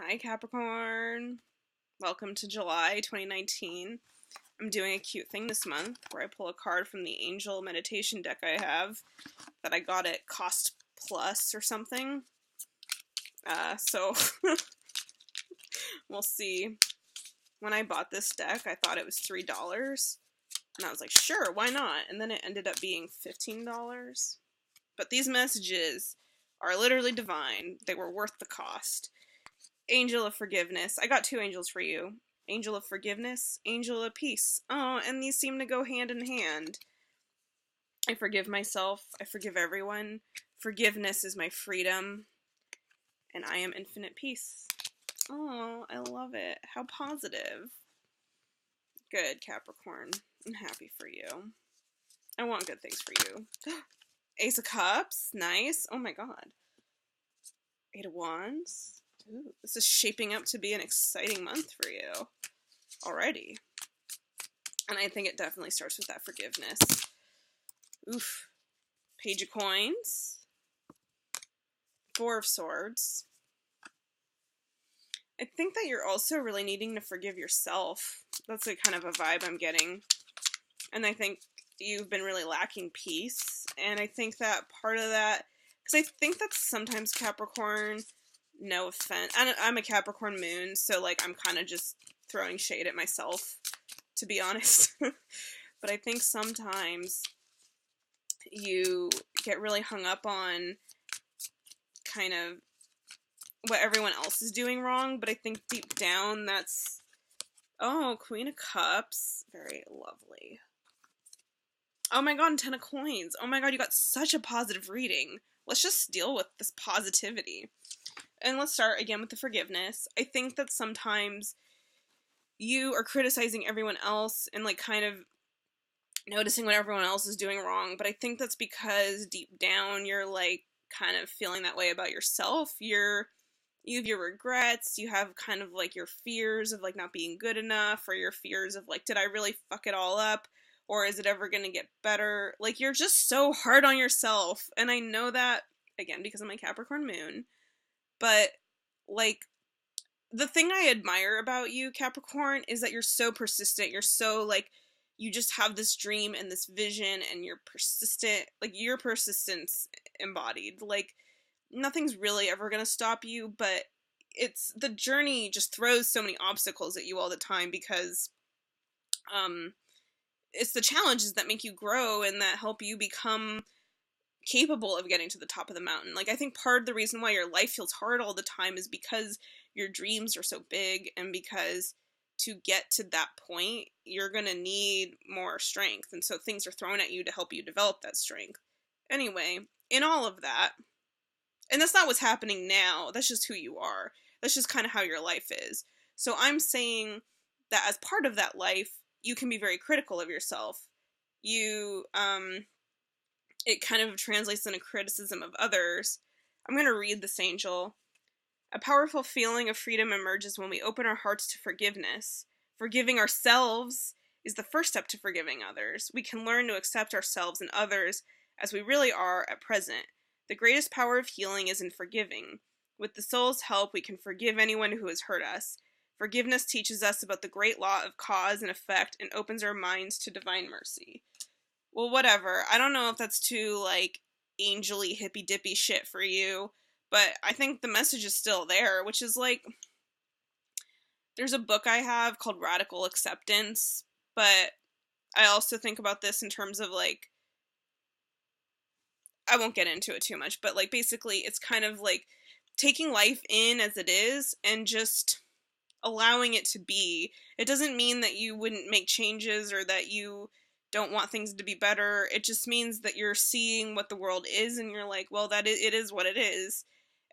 Hi Capricorn. Welcome to July 2019. I'm doing a cute thing this month where I pull a card from the angel meditation deck I have that I got at Cost Plus or something. So we'll see. When I bought this deck, I thought it was $3. And I was like, sure, why not? And then it ended up being $15. But these messages are literally divine. They were worth the cost. Angel of Forgiveness. I got two angels for you. Angel of Forgiveness, Angel of Peace. Oh, and these seem to go hand in hand. I forgive myself. I forgive everyone. Forgiveness is my freedom. And I am infinite peace. Oh, I love it. How positive. Good, Capricorn. I'm happy for you. I want good things for you. Ace of Cups. Nice. Oh my god. Eight of Wands. Ooh, this is shaping up to be an exciting month for you already. And I think it definitely starts with that forgiveness. Oof. Page of Coins. Four of Swords. I think that you're also really needing to forgive yourself. That's a kind of a vibe I'm getting. And I think you've been really lacking peace. And I think that part of that, because I think that sometimes Capricorn, no offense, I'm a Capricorn moon, so like I'm kind of just throwing shade at myself, to be honest. But I think sometimes you get really hung up on kind of what everyone else is doing wrong, but I think deep down that's, oh, Queen of Cups, very lovely. Oh my god, and Ten of Coins. Oh my god, you got such a positive reading. Let's just deal with this positivity. And let's start again with the forgiveness. I think that sometimes you are criticizing everyone else and like kind of noticing what everyone else is doing wrong, but I think that's because deep down you're like kind of feeling that way about yourself. You have your regrets, you have kind of like your fears of like not being good enough, or your fears of like, did I really fuck it all up? Or is it ever going to get better? Like, you're just so hard on yourself. And I know that, again, because I'm a Capricorn moon. But, like, the thing I admire about you, Capricorn, is that you're so persistent. You're so, like, you just have this dream and this vision, and you're persistent. Like, your persistence embodied. Like, nothing's really ever going to stop you, but it's, the journey just throws so many obstacles at you all the time because, it's the challenges that make you grow and that help you become capable of getting to the top of the mountain. Like, I think part of the reason why your life feels hard all the time is because your dreams are so big, and because to get to that point, you're gonna need more strength. And so things are thrown at you to help you develop that strength. Anyway, in all of that, and that's not what's happening now, that's just who you are. That's just kind of how your life is. So I'm saying that as part of that life, you can be very critical of yourself. You, it kind of translates into criticism of others. I'm going to read this angel. A powerful feeling of freedom emerges when we open our hearts to forgiveness. Forgiving ourselves is the first step to forgiving others. We can learn to accept ourselves and others as we really are at present. The greatest power of healing is in forgiving. With the soul's help, we can forgive anyone who has hurt us. Forgiveness teaches us about the great law of cause and effect and opens our minds to divine mercy. Well, whatever. I don't know if that's too, like, angel-y, hippy-dippy shit for you, but I think the message is still there, which is, like, there's a book I have called Radical Acceptance, but I also think about this in terms of, like, I won't get into it too much, but, like, basically it's kind of, like, taking life in as it is and just allowing it to be. It doesn't mean that you wouldn't make changes or that you don't want things to be better. It just means that you're seeing what the world is and you're like, well, it is what it is,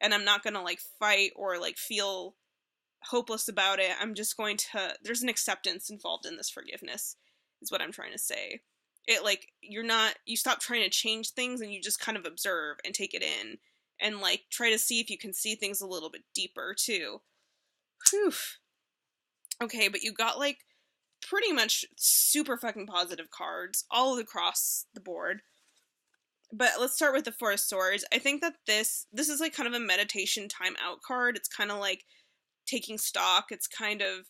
and I'm not gonna like fight or like feel hopeless about it. I'm just going to, there's an acceptance involved in this forgiveness is what I'm trying to say. It, like, you stop trying to change things and you just kind of observe and take it in and like try to see if you can see things a little bit deeper too. Whew. Okay, but you got like pretty much super fucking positive cards all across the board. But let's start with the Four of Swords. I think that this is like kind of a meditation time out card. It's kind of like taking stock. It's kind of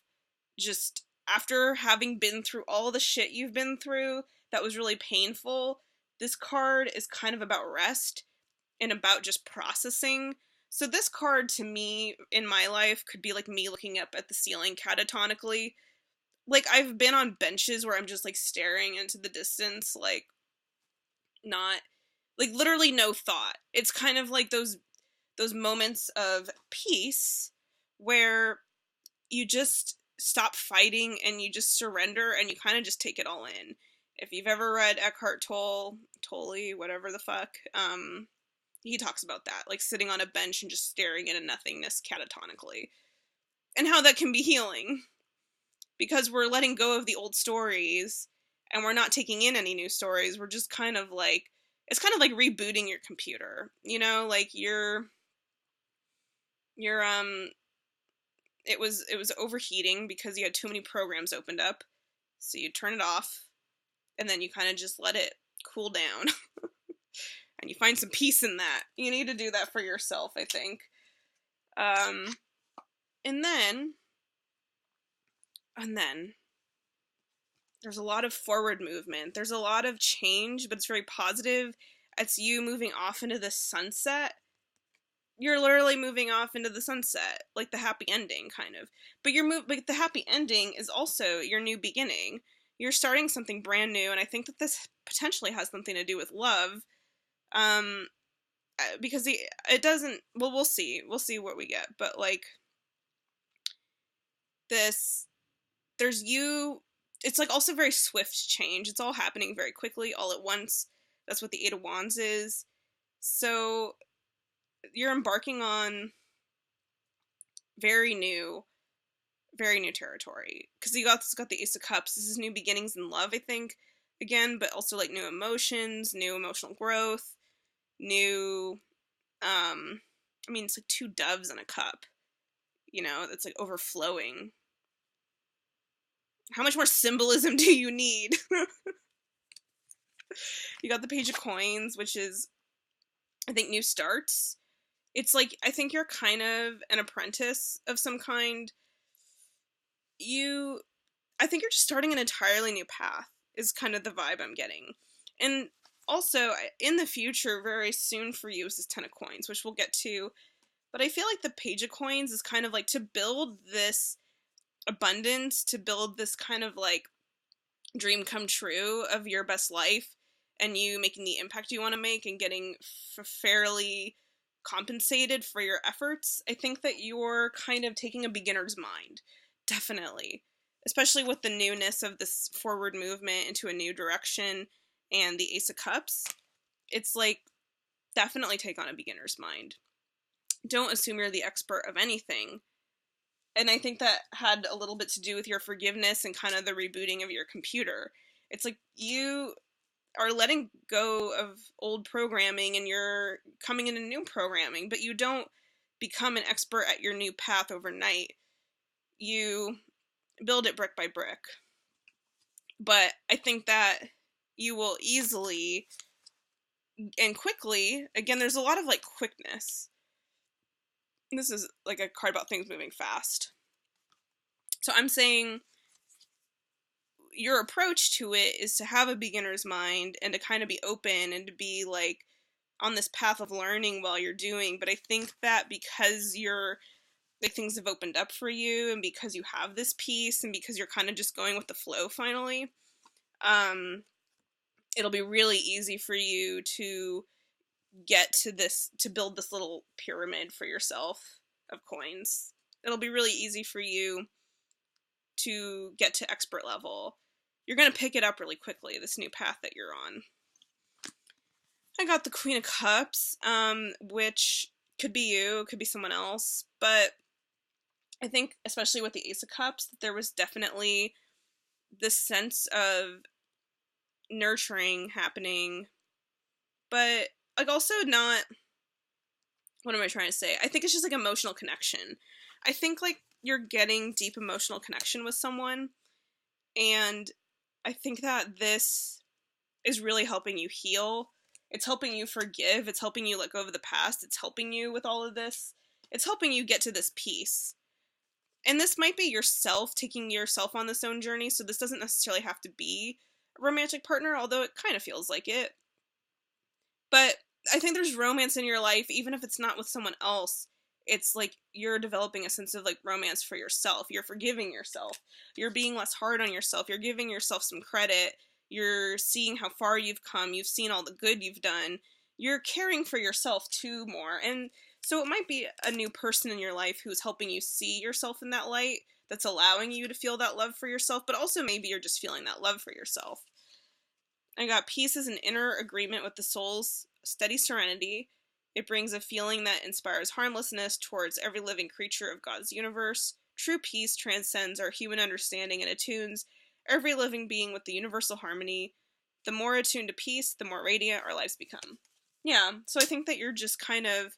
just after having been through all the shit you've been through that was really painful, this card is kind of about rest and about just processing. So this card to me in my life could be like me looking up at the ceiling catatonically. Like I've been on benches where I'm just like staring into the distance, like not like literally no thought. It's kind of like those moments of peace where you just stop fighting and you just surrender and you kind of just take it all in. If you've ever read Eckhart Tolle, whatever the fuck, he talks about that, like sitting on a bench and just staring into nothingness catatonically, and how that can be healing, because we're letting go of the old stories and we're not taking in any new stories. We're just kind of like, it's kind of like rebooting your computer, you know, like it was overheating because you had too many programs opened up, so you turn it off and then you kind of just let it cool down. And you find some peace in that. You need to do that for yourself, I think. And then there's a lot of forward movement. There's a lot of change, but it's very positive. It's you moving off into the sunset. You're literally moving off into the sunset, like the happy ending, kind of. But but the happy ending is also your new beginning. You're starting something brand new, and I think that this potentially has something to do with love. Because it doesn't, well, we'll see what we get, but like there's you, it's like also very swift change. It's all happening very quickly, all at once. That's what the Eight of Wands is. So you're embarking on very new territory, because it's got the Ace of Cups. This is new beginnings in love, I think, again, but also like new emotions, new emotional growth, new, it's like two doves in a cup, you know, that's like overflowing. How much more symbolism do you need? You got the Page of Coins, which is, I think, new starts. It's like, I think you're kind of an apprentice of some kind. I think you're just starting an entirely new path, is kind of the vibe I'm getting. And also, in the future, very soon for you, is this Ten of Coins, which we'll get to. But I feel like the Page of Coins is kind of like to build this abundance, to build this kind of like dream come true of your best life, and you making the impact you want to make and getting fairly compensated for your efforts. I think that you're kind of taking a beginner's mind, definitely, especially with the newness of this forward movement into a new direction and the Ace of Cups. It's like, definitely take on a beginner's mind. Don't assume you're the expert of anything. And I think that had a little bit to do with your forgiveness and kind of the rebooting of your computer. It's like you are letting go of old programming and you're coming into new programming, but you don't become an expert at your new path overnight. You build it brick by brick. But I think that you will easily and quickly, again, there's a lot of like quickness. This is like a card about things moving fast. So I'm saying your approach to it is to have a beginner's mind and to kind of be open and to be like on this path of learning while you're doing. But I think that because like things have opened up for you, and because you have this peace, and because you're kind of just going with the flow finally, it'll be really easy for you to get to this, to build this little pyramid for yourself of coins. It'll be really easy for you to get to expert level. You're going to pick it up really quickly, this new path that you're on. I got the Queen of Cups, which could be you, could be someone else, but I think, especially with the Ace of Cups, that there was definitely this sense of nurturing happening, but like also not, what am I trying to say? I think it's just like emotional connection. I think like you're getting deep emotional connection with someone, and I think that this is really helping you heal. It's helping you forgive. It's helping you let go of the past. It's helping you with all of this. It's helping you get to this peace. And this might be yourself taking yourself on this own journey, so this doesn't necessarily have to be a romantic partner, although it kind of feels like it. But I think there's romance in your life, even if it's not with someone else. It's like you're developing a sense of like romance for yourself. You're forgiving yourself. You're being less hard on yourself. You're giving yourself some credit. You're seeing how far you've come. You've seen all the good you've done. You're caring for yourself too more. And so it might be a new person in your life who's helping you see yourself in that light, that's allowing you to feel that love for yourself, but also maybe you're just feeling that love for yourself. I got peace is an inner agreement with the soul's steady serenity. It brings a feeling that inspires harmlessness towards every living creature of God's universe. True peace transcends our human understanding and attunes every living being with the universal harmony. The more attuned to peace, the more radiant our lives become. Yeah, so I think that you're just kind of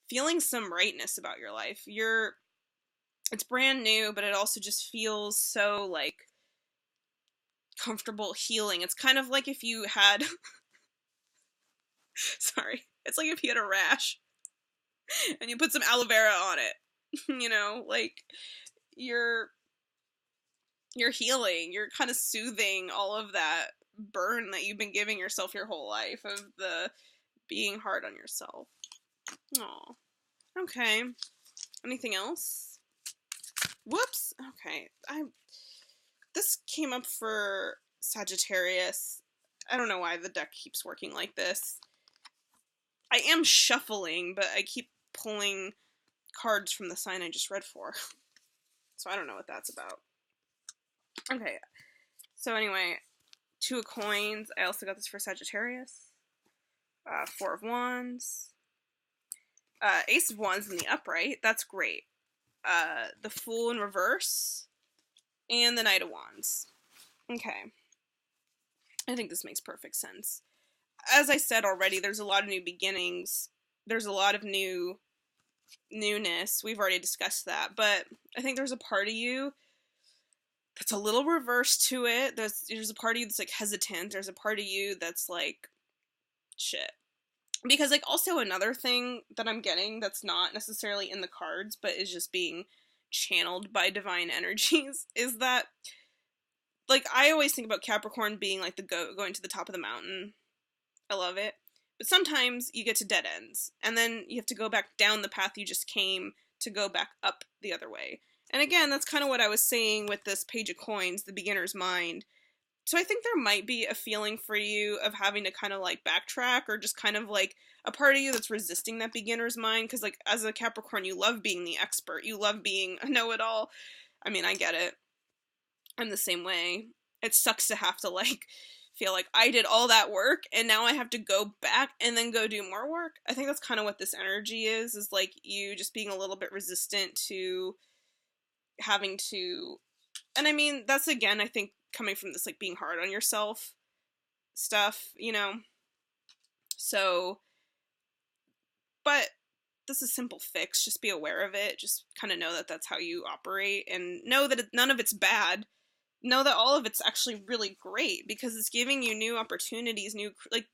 feeling some rightness about your life. It's brand new, but it also just feels so, like, comfortable, healing. It's kind of like if you had... Sorry. It's like if you had a rash and you put some aloe vera on it. You know, like, you're healing. You're kind of soothing all of that burn that you've been giving yourself your whole life of the being hard on yourself. Aw. Okay. Anything else? Whoops. Okay. This came up for Sagittarius. I don't know why the deck keeps working like this. I am shuffling, but I keep pulling cards from the sign I just read for. So I don't know what that's about. Okay. So anyway, 2 of coins. I also got this for Sagittarius. 4 of wands. Ace of wands in the upright. That's great. The Fool in reverse. And the Knight of Wands. Okay. I think this makes perfect sense. As I said already, there's a lot of new beginnings. There's a lot of newness. We've already discussed that. But I think there's a part of you that's a little reverse to it. There's a part of you that's, like, hesitant. There's a part of you that's like, shit. Because, like, also another thing that I'm getting that's not necessarily in the cards, but is just being channeled by divine energies, is that, like, I always think about Capricorn being like going to the top of the mountain. I love it. But sometimes you get to dead ends, and then you have to go back down the path you just came to go back up the other way. And again, that's kind of what I was saying with this Page of Coins, the beginner's mind. So I think there might be a feeling for you of having to kind of, like, backtrack, or just kind of, like, a part of you that's resisting that beginner's mind, because, like, as a Capricorn, you love being the expert. You love being a know-it-all. I mean, I get it. I'm the same way. It sucks to have to, like, feel like I did all that work, and now I have to go back and then go do more work. I think that's kind of what this energy is like, you just being a little bit resistant to having to... And I mean, that's, again, I think, coming from this, like, being hard on yourself stuff, you know? So, but this is simple fix. Just be aware of it. Just kind of know that that's how you operate, and know that none of it's bad. Know that all of it's actually really great, because it's giving you new opportunities, like,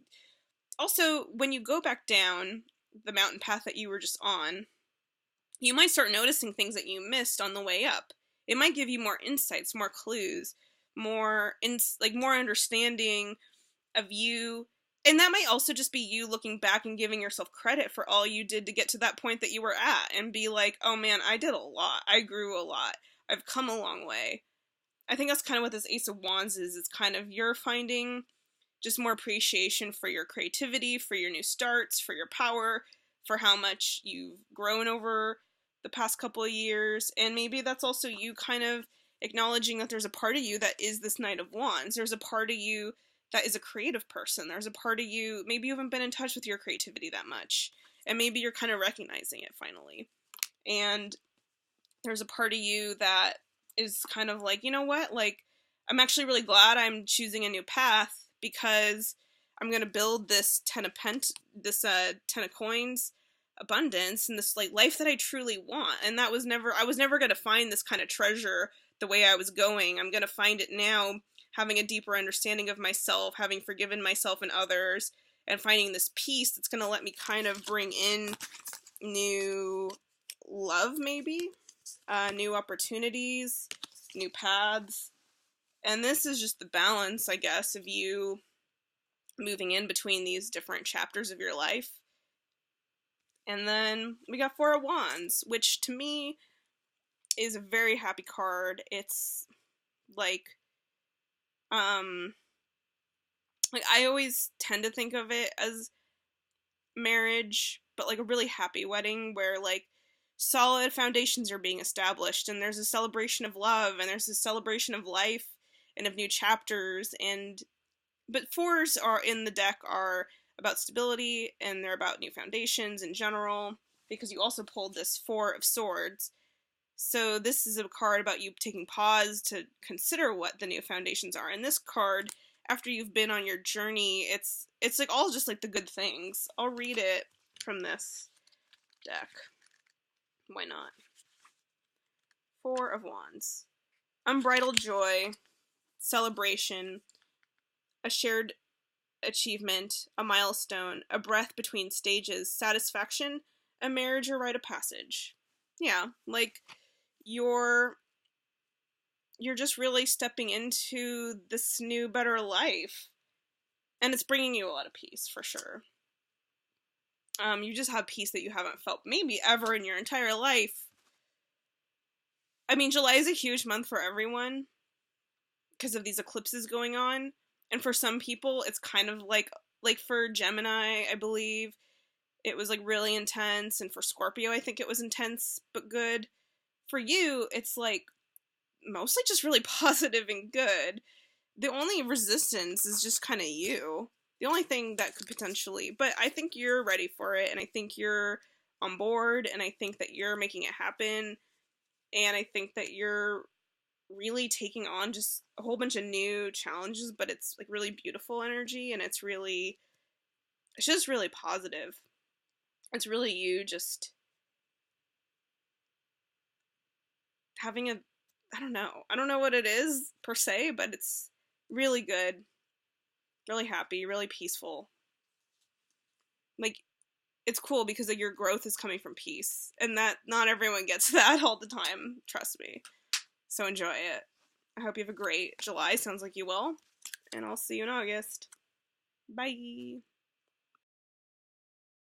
also, when you go back down the mountain path that you were just on, you might start noticing things that you missed on the way up. It might give you more insights, more clues, more understanding of you. And that might also just be you looking back and giving yourself credit for all you did to get to that point that you were at, and be like, oh man, I did a lot. I grew a lot. I've come a long way. I think that's kind of what this Ace of Wands is. It's kind of you're finding just more appreciation for your creativity, for your new starts, for your power, for how much you've grown over the past couple of years. And maybe that's also you kind of acknowledging that there's a part of you that is this Knight of Wands. There's a part of you that is a creative person. There's a part of you, maybe you haven't been in touch with your creativity that much, and maybe you're kind of recognizing it finally. And there's a part of you that is kind of like, you know what, like, I'm actually really glad I'm choosing a new path, because I'm going to build this Ten of Coins abundance, and this, like, life that I truly want. And I was never going to find this kind of treasure the way I was going. I'm going to find it now, having a deeper understanding of myself, having forgiven myself and others, and finding this peace that's going to let me kind of bring in new love, maybe. new opportunities, new paths. And this is just the balance, I guess, of you moving in between these different chapters of your life. And then we got Four of Wands, which to me is a very happy card. It's like I always tend to think of it as marriage, but like a really happy wedding where like solid foundations are being established, and there's a celebration of love, and there's a celebration of life and of new chapters. And but fours are in the deck are about stability, and they're about new foundations in general, because you also pulled this Four of Swords. So this is a card about you taking pause to consider what the new foundations are. And this card, after you've been on your journey, it's like all just like the good things. I'll read it from this deck. Why not? Four of Wands. Unbridled joy, celebration, a shared achievement, a milestone, a breath between stages, satisfaction, a marriage or rite of passage. Yeah, like you're just really stepping into this new, better life. And it's bringing you a lot of peace, for sure. You just have peace that you haven't felt maybe ever in your entire life. I mean, July is a huge month for everyone because of these eclipses going on. And for some people, it's kind of like for Gemini, I believe, it was like really intense. And for Scorpio, I think it was intense but good. For you, it's like mostly just really positive and good. The only resistance is just kind of you. The only thing that could potentially, but I think you're ready for it, and I think you're on board, and I think that you're making it happen, and I think that you're really taking on just a whole bunch of new challenges, but it's like really beautiful energy, and it's just really positive. It's really you just having I don't know what it is per se, but it's really good, really happy, really peaceful. Like, it's cool because like your growth is coming from peace, and that not everyone gets that all the time, trust me. So enjoy it. I hope you have a great July. Sounds like you will. And I'll see you in August. Bye.